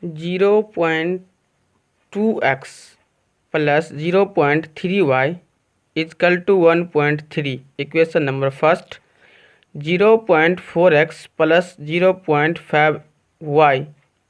0.2x plus 0.3y is equal to 1.3। Equation number first 0.4x plus 0.5y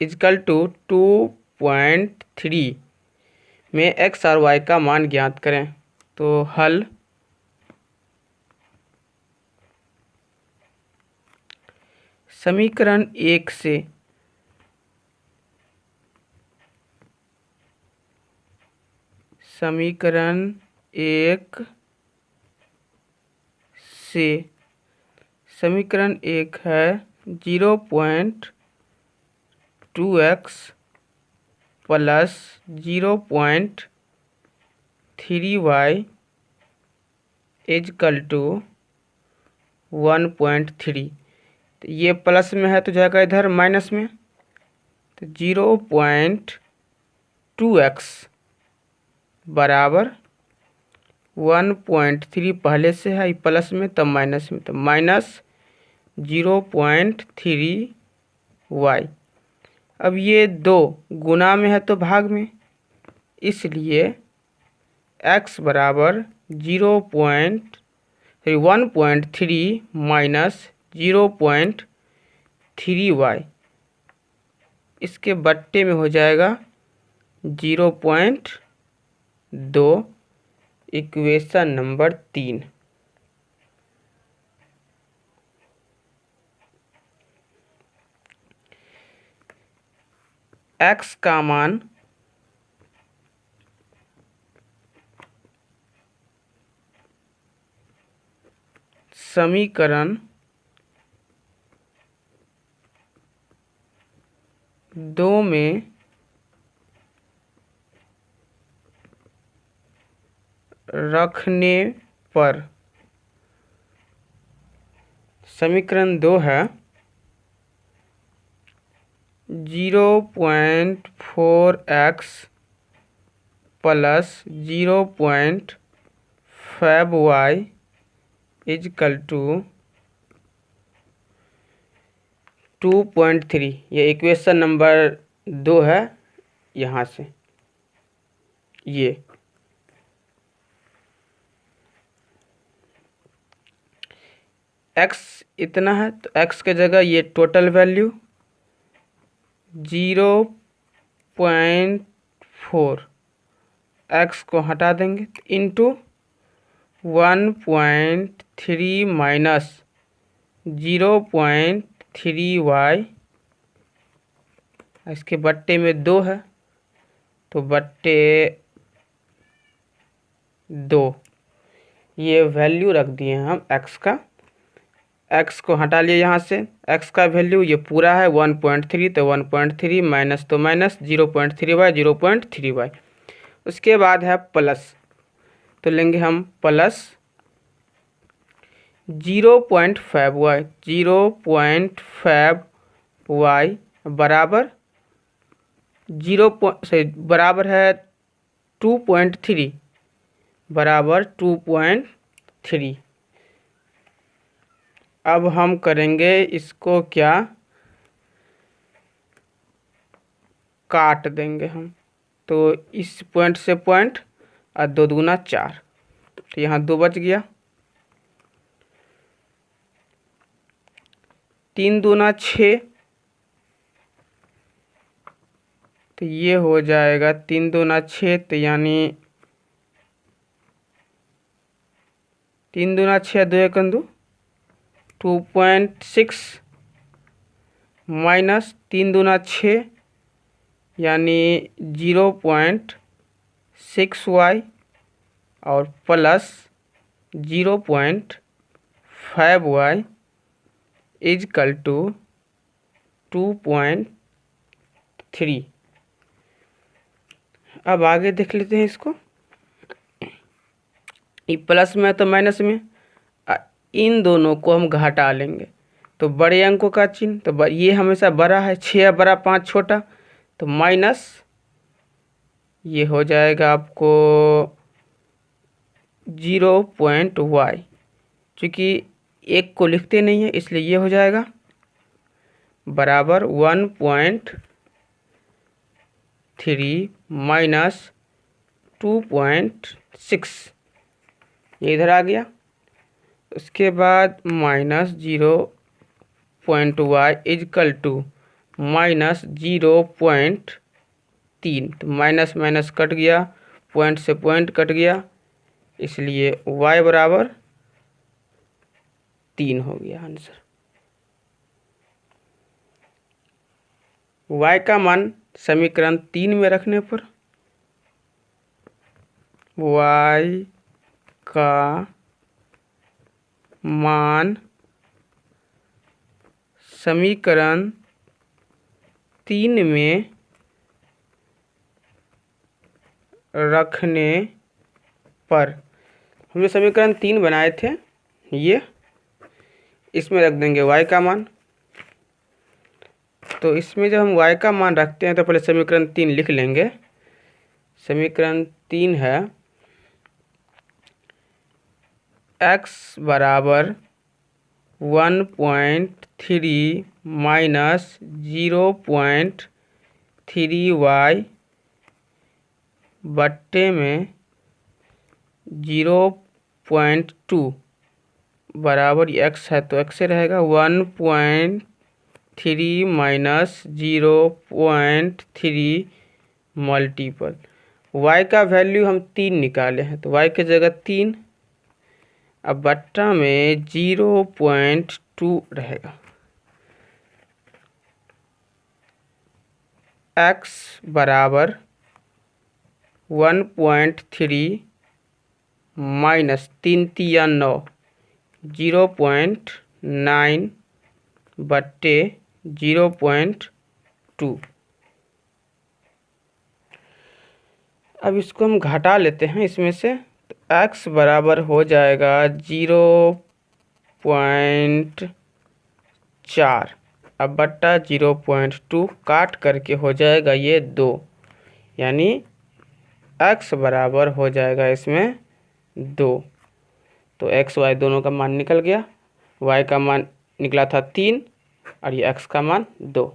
is equal to 2.3 में x और y का मान ज्ञात करें। तो हल समीकरण 1 से समीकरण 1 है 0.2x plus 0.3y is equal to 1.3। तो ये प्लस में है तो जाएगा इधर माइनस में। तो 0.2x बराबर 1.3 पहले से है प्लस में तब माइनस में, तो माइनस 0.3y। अब ये 2 गुना में है तो भाग में, इसलिए x बराबर 1.3 माइनस 0.3y इसके बट्टे में हो जाएगा 0.2। इक्वेशन नंबर 3 x का मान समीकरण 2 में रखने पर समीकरण 2 है 0.4x plus 0.5y is equal to 2.3। ये इक्वेशन नंबर 2 है। यहाँ से ये x इतना है तो x के जगह ये टोटल वैल्यू 0.4 x को हटा देंगे तो इंटू 1.3 माइनस 0.3y इसके बट्टे में 2 है तो बट्टे 2 ये वैल्यू रख दिए हम x का। x को हटा लिए यहाँ से, x का वैल्यू ये पूरा है 1.3 तो 1.3 माइनस तो माइनस 0.3y। उसके बाद है प्लस, तो लेंगे हम प्लस 0.5y बराबर बराबर है 2.3 बराबर 2.3। अब हम करेंगे इसको क्या, काट देंगे हम। तो इस पॉइंट से पॉइंट और 2 दूना 4 तो यहाँ 2 बच गया, 3 दूना 6 तो ये हो जाएगा 3 दूना 6 तो यानी 3 दूना 6 2 एक 2.6 माइनस 3 दूना 6 यानी 0.6y और प्लस 0.5y इजकल टू 2.3। अब आगे देख लेते हैं इसको। ये प्लस में है तो माइनस में, इन दोनों को हम घटा लेंगे तो बड़े अंकों का चिन्ह, तो ये हमेशा बड़ा है, 6 बड़ा 5 छोटा, तो माइनस ये हो जाएगा आपको 0.y। चूँकि एक को लिखते नहीं है इसलिए ये हो जाएगा बराबर 1.3 3 माइनस 2.6, ये इधर आ गया। उसके बाद minus 0.y is equal to minus 0.3, तो माइनस माइनस कट गया, पॉइंट से पॉइंट कट गया, इसलिए y बराबर 3 हो गया आंसर। y का मान समीकरण 3 में रखने पर y का मान समीकरण 3 में रखने पर, हमने समीकरण 3 बनाए थे, ये इसमें रख देंगे y का मान। तो इसमें जब हम y का मान रखते हैं तो पहले समीकरण 3 लिख लेंगे। समीकरण 3 है x बराबर 1.3 माइनस 0.3y बट्टे में 0.2 बराबर x है तो x से रहेगा 1.3 माइनस 0.3 मल्टीपल y का वैल्यू हम 3 निकाले हैं तो y की जगह 3, अब बट्टा में 0.2 रहेगा। x बराबर 1.3 माइनस 3 तिया 9, 0.9 बट्टे 0.2। अब इसको हम घटा लेते हैं इसमें से, तो x बराबर हो जाएगा 0.4, अब बट्टा 0.2 काट करके हो जाएगा ये 2, यानी x बराबर हो जाएगा इसमें 2। तो x y दोनों का मान निकल गया, y का मान निकला था 3 और ये x का मान 2।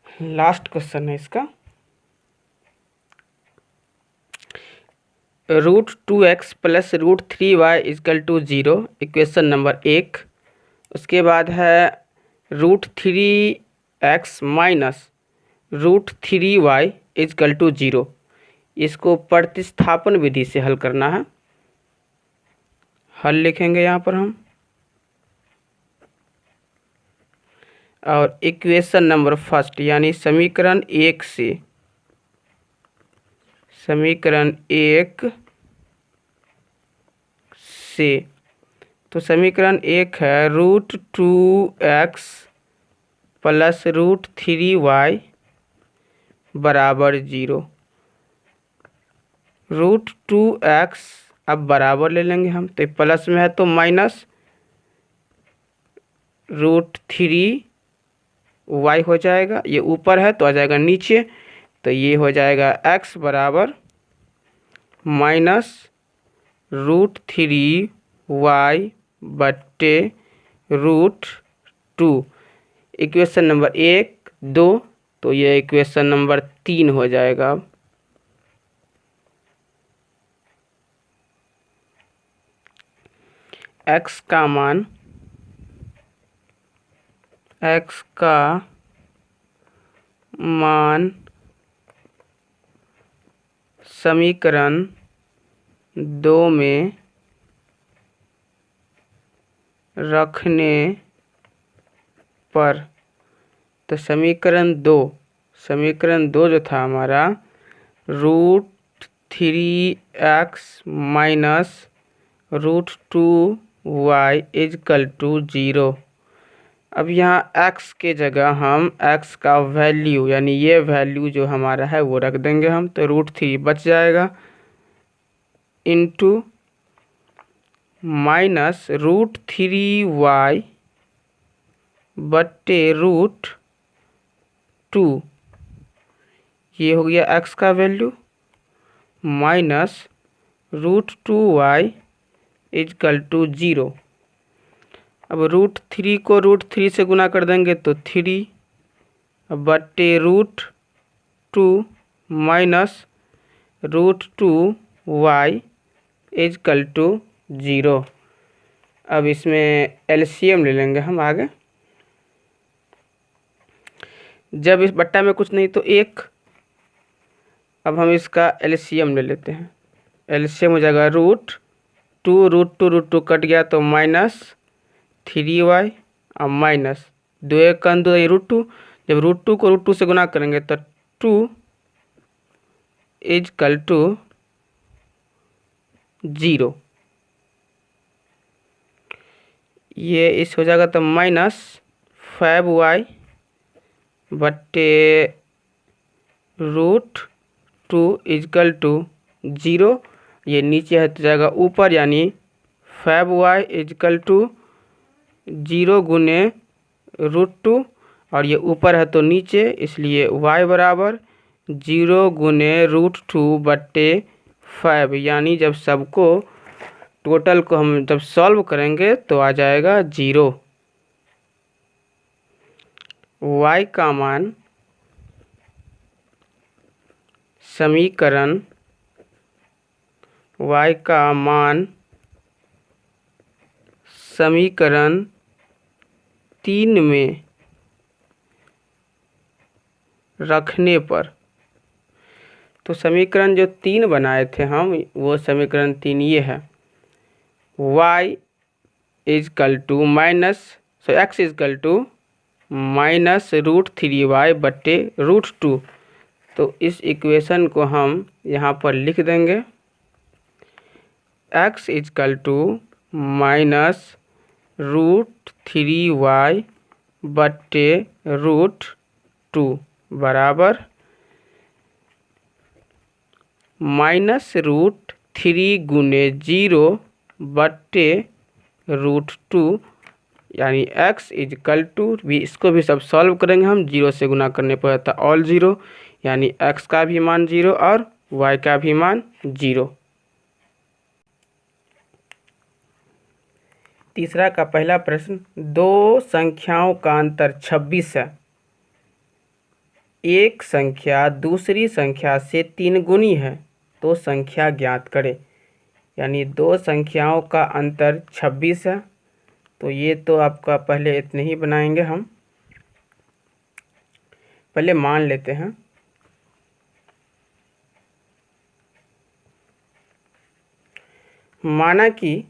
लास्ट क्वेश्चन है इसका, √2x plus √3y is equal to 0, equation number 1। उसके बाद है √3x minus √3y is equal to 0, इसको प्रतिस्थापन विधि से हल करना है। हल लिखेंगे यहाँ पर हम, और इक्वेशन नंबर फर्स्ट यानी समीकरण 1 से, समीकरण 1 से, तो समीकरण 1 है √2x प्लस √3y बराबर 0। √2x अब बराबर ले लेंगे हम, तो प्लस में है तो माइनस √3y हो जाएगा, ये ऊपर है तो आ जाएगा नीचे, तो ये हो जाएगा x बराबर माइनस √3y बट्टे √2। इक्वेशन नंबर 1 2, तो ये इक्वेशन नंबर 3 हो जाएगा। अब x का मान समीकरण 2 में रखने पर, तो समीकरण 2 जो था हमारा √3x minus √2y is equal to 0। अब यहाँ x के जगह हम x का वैल्यू यानी ये वैल्यू जो हमारा है वो रख देंगे हम, तो √3 बच जाएगा इंटू माइनस √3y बट्टे √2, ये हो गया x का value, minus √2y is equal to 0। अब √3 को √3 से गुना कर देंगे तो 3 बट्टे √2 माइनस √2y इजकल टू 0। अब इसमें एलसीएम ले लेंगे हम आगे। जब इस बट्टा में कुछ नहीं तो 1, अब हम इसका एलसीएम ले लेते हैं। एलसीएम हो जाएगा √2 कट गया तो -3y और माइनस 2 1 2 √2। जब √2 को √2 से गुना करेंगे तो 2 इजकल टू 0। ये इस हो जाएगा तो -5y बट्टे √2 इजकल टू 0। ये नीचे है तो जाएगा ऊपर, यानी 5y इजकल टू 0 गुने √2, और ये ऊपर है तो नीचे, इसलिए y बराबर 0 गुने √2 बट्टे 5। यानी जब सबको टोटल को हम जब सॉल्व करेंगे तो आ जाएगा 0। y का मान समीकरण समीकरण 3 में रखने पर, तो समीकरण जो 3 बनाए थे हम, वो समीकरण 3 ये है। y is equal to x is equal to -√3y बट्टे √2। तो इस इक्वेशन को हम यहाँ पर लिख देंगे। x इजकल टू -√3y बट्टे √2 बराबर -√3 गुने 0 बट्टे √2, यानी x इजकल टू भी, इसको भी सब सॉल्व करेंगे हम। 0 से गुना करने पर होता ऑल 0, यानी x का भी मान 0 और y का भी मान 0। तीसरा का पहला प्रश्न, दो संख्याओं का अंतर 26 है। एक संख्या दूसरी संख्या से 3 गुनी है, तो संख्या ज्ञात करें। यानी दो संख्याओं का अंतर 26 है, तो ये तो आपका पहले इतने ही बनाएंगे हम। पहले मान लेते हैं। माना कि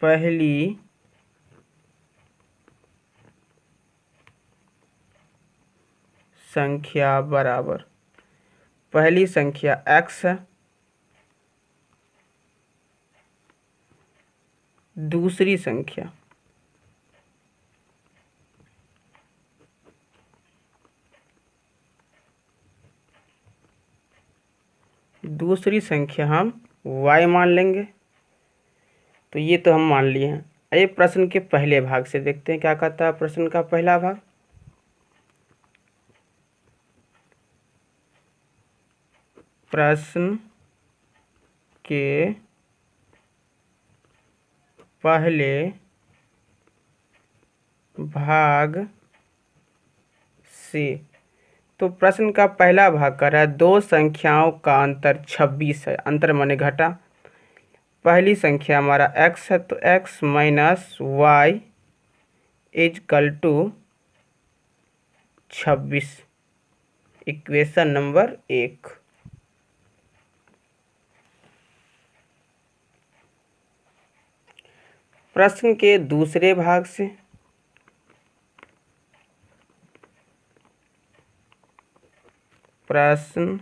पहली संख्या बराबर, पहली संख्या x है, दूसरी संख्या हम y मान लेंगे। तो ये तो हम मान लिए हैं। ये प्रश्न के पहले भाग से देखते हैं क्या कहता है प्रश्न का पहला भाग। प्रश्न के पहले भाग से, तो प्रश्न का पहला भाग कर रहा है दो संख्याओं का अंतर 26 है। अंतर माने घटा। पहली संख्या हमारा x है, तो x minus Y is equal to 26, equation number 1। प्रश्न के दूसरे भाग से, प्रश्न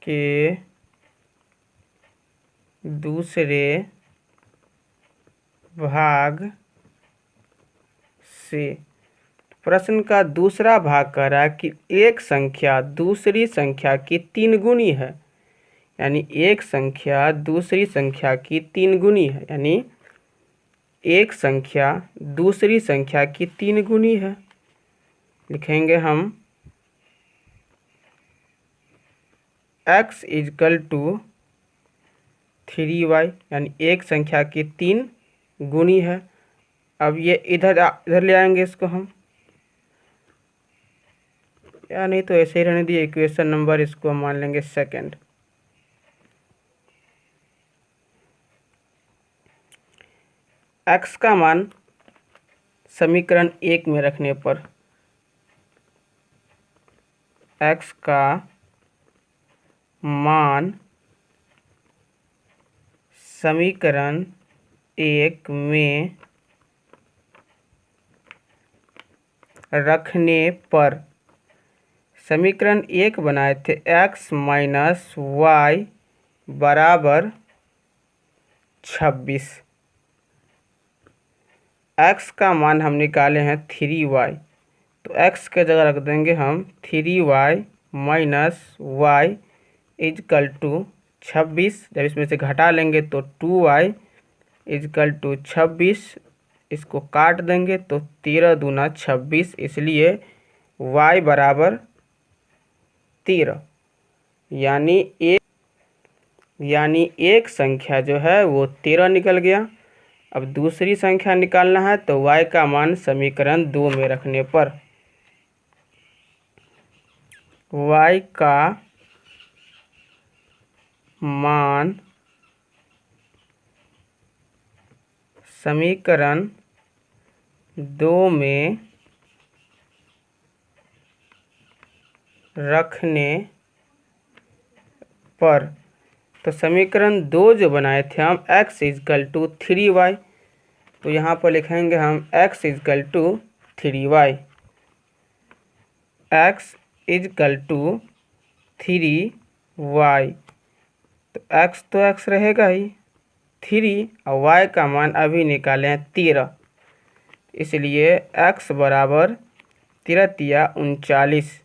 के दूसरे भाग से, प्रश्न का दूसरा भाग कह रहा है कि एक संख्या दूसरी संख्या की 3 गुनी है। यानी एक संख्या दूसरी संख्या की 3 गुनी है। यानी एक संख्या दूसरी संख्या की 3 गुनी है। लिखेंगे हम x इजकल टू 3y, यानी एक संख्या की 3 गुनी है। अब ये इधर ले आएंगे इसको हम, या नहीं तो ऐसे ही रहने दिए। इक्वेशन नंबर इसको हम मान लेंगे सेकंड। x का मान समीकरण 1 में रखने पर x का मान समीकरण 1 में रखने पर, समीकरण 1 बनाए थे x माइनस वाई बराबर 26। x का मान हम निकाले हैं 3y, तो x के जगह रख देंगे हम 3y minus Y is equal to 26। जब इसमें से घटा लेंगे तो 2y इजकल टू 26, इसको काट देंगे तो 13 दूना 26, इसलिए y बराबर 13। यानी एक संख्या जो है वो 13 निकल गया। अब दूसरी संख्या निकालना है, तो y का मान समीकरण 2 में रखने पर y का मान समीकरण 2 में रखने पर, तो समीकरण 2 जो बनाए थे हम x इजकल टू 3y, तो यहाँ पर लिखेंगे हम x is equal to 3y, x is equal to 3y, तो x तो x रहेगा ही, 3 और y का मान अभी निकाले हैं 13, इसलिए x बराबर 13 तिया 39,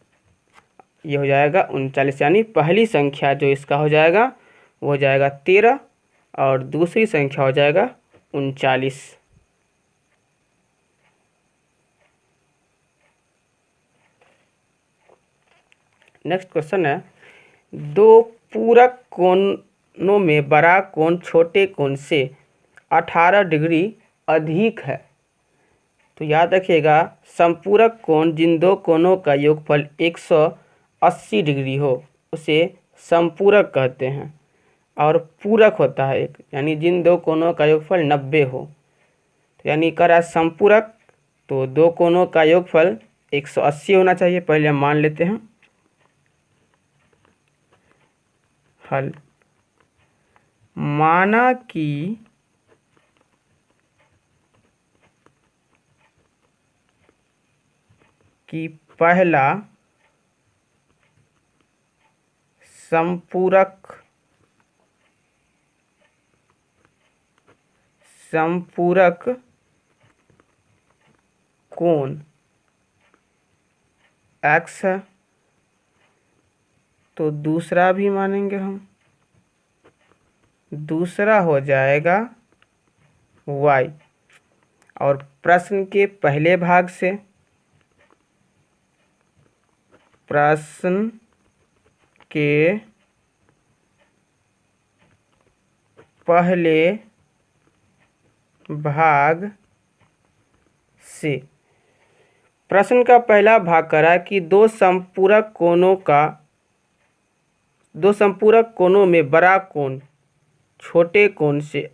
ये हो जाएगा 39। यानी पहली संख्या जो इसका हो जाएगा वो हो जाएगा 13 और दूसरी संख्या हो जाएगा 39। नेक्स्ट क्वेश्चन है, दो पूरक कोणों में बड़ा कोण छोटे कोण से 18 डिग्री अधिक है। तो याद रखिएगा, संपूरक कोण जिन दो कोणों का योगफल 180 डिग्री हो उसे संपूरक कहते हैं, और पूरक होता है एक, यानी जिन दो कोणों का योगफल 90 हो। तो यानी करा संपूरक, तो दो कोणों का योगफल 180 होना चाहिए। पहले हम मान लेते हैं हल। माना कि पहला संपूरक कोण x है, तो दूसरा भी मानेंगे हम, दूसरा हो जाएगा y। और प्रश्न के पहले भाग से, प्रश्न के पहले भाग से, प्रश्न का पहला भाग करा कि दो संपूरक कोणों में बड़ा कोण छोटे कोण से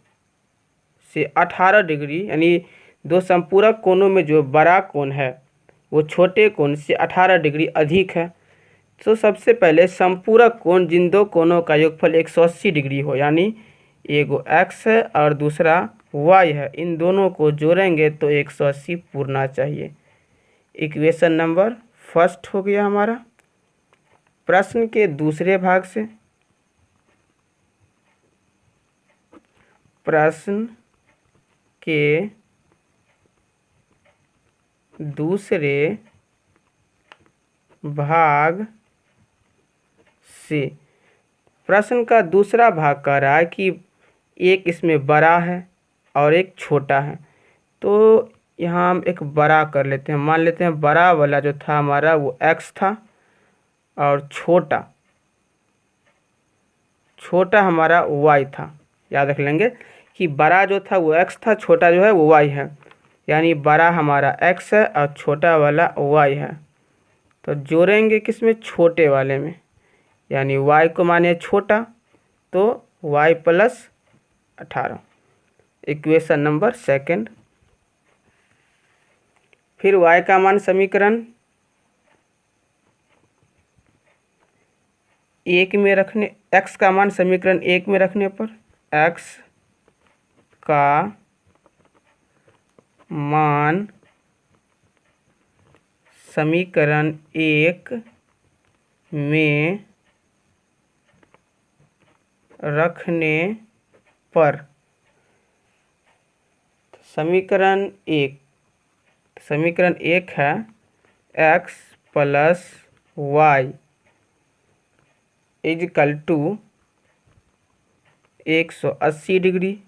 18 डिग्री, यानी दो संपूरक कोणों में जो बड़ा कोण है वो छोटे कोण से 18 डिग्री अधिक है। तो सबसे पहले संपूरक कोण जिन दो कोणों का योगफल 180 डिग्री हो, यानी एगो x है और दूसरा y है, इन दोनों को जोड़ेंगे तो 180 पूरना चाहिए। इक्वेशन नंबर फर्स्ट हो गया हमारा। प्रश्न के दूसरे भाग से, प्रश्न के दूसरे भाग से, प्रश्न का दूसरा भाग कह रहा है कि एक इसमें बड़ा है और एक छोटा है, तो यहाँ हम एक बड़ा कर लेते हैं, मान लेते हैं बड़ा वाला जो था हमारा वो x था और छोटा हमारा y था। याद रख लेंगे कि बड़ा जो था वो x था, छोटा जो है वो y है, यानी बड़ा हमारा x है और छोटा वाला y है। तो जोड़ेंगे किसमें, छोटे वाले में, यानी y को माने छोटा तो y plus 18, equation number second. फिर y का मान समीकरण 1 में रखने, x का मान समीकरण 1 में रखने पर x का मान समीकरण 1 में रखने पर समीकरण 1 है x plus y is equal to 180 degree,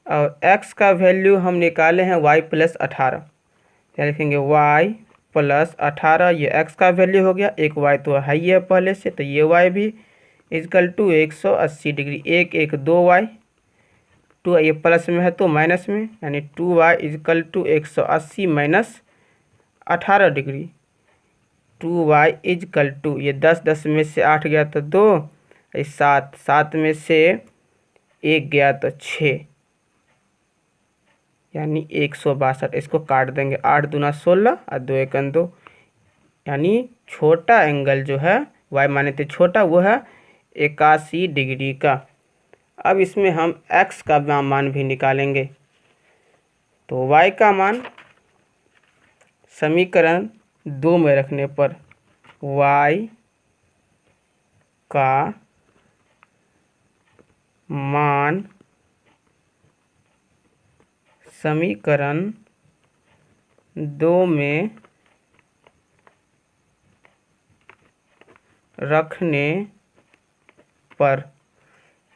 और x का वैल्यू हम निकाले हैं y प्लस 18, क्या लिखेंगे y प्लस 18, ये x का वैल्यू हो गया, एक y तो है ही है पहले से, तो ये y भी इजकल टू 180 डिग्री, एक 2y, 2 ये प्लस में है तो माइनस में, यानी 2y is equal to 180 minus 18 degree, 2y is equal to ये 10 में से 8 गया तो 2, 7 में से 1 गया तो 6, यानी 162। इसको काट देंगे, 8 दूना 16 और 2 एकम 2, यानी छोटा एंगल जो है y माने थे छोटा वो है 81 डिग्री का। अब इसमें हम x का मान भी निकालेंगे, तो y का मान समीकरण 2 में रखने पर y का मान समीकरण 2 में रखने पर,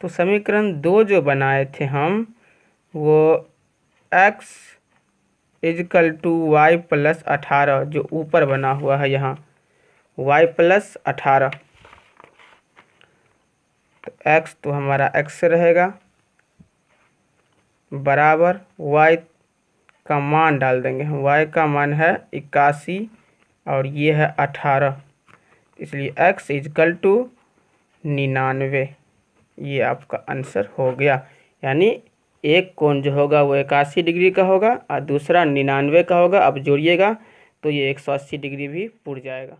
तो समीकरण 2 जो बनाए थे हम वो x is equal to y plus 18 जो ऊपर बना हुआ है यहाँ y प्लस 18, तो x तो हमारा x रहेगा बराबर y का मान डाल देंगे हम, y का मान है 81 और ये है 18, इसलिए x इजकल टू 99, ये आपका आंसर हो गया। यानी एक कोण जो होगा वो 81 डिग्री का होगा और दूसरा 99 का होगा। अब जोड़िएगा तो ये 180 डिग्री भी पुर जाएगा।